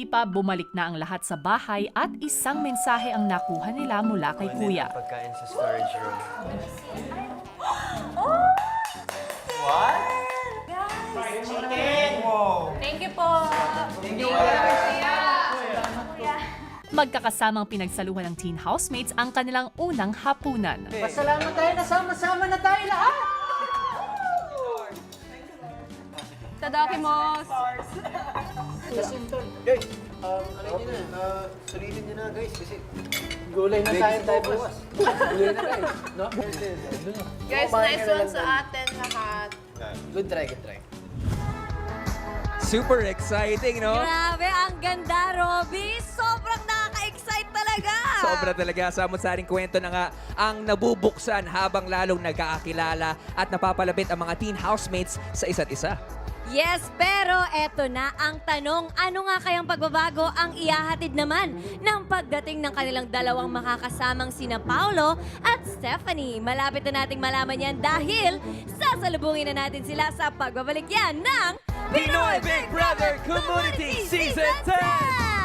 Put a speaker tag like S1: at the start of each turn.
S1: pa, bumalik na ang lahat sa bahay at isang mensahe ang nakuha nila mula kay Kuya.
S2: Pagkain sa storage room.
S3: What?
S4: Thank you po.
S1: Magkakasamang pinagsaluhan ng teen housemates ang kanilang unang hapunan.
S3: Pasalamat tayo na sama-sama na tayo lahat.
S4: Tadakimasu.
S2: Guys, ano nyo na, sulitin nyo na guys kasi
S3: Gulay na tayo bukas. Gulay na guys. No?
S4: Guys, nice one sa atin lahat.
S3: Good try, good try.
S5: Super exciting, no?
S6: Grabe, ang ganda, Robby. Sobrang nakaka-excite talaga.
S5: Sobra talaga. Samot-saring kwento na nga ang nabubuksan habang lalong nagkakakilala at napapalapit ang mga teen housemates sa isa't isa.
S6: Yes, pero eto na ang tanong, ano nga kayang pagbabago ang ihahatid naman ng pagdating ng kanilang dalawang makakasamang sina Paolo at Stephanie? Malapit na nating malaman yan dahil sasalubungin na natin sila sa pagbabalik yan ng
S5: Pinoy Big Brother Community Season 10!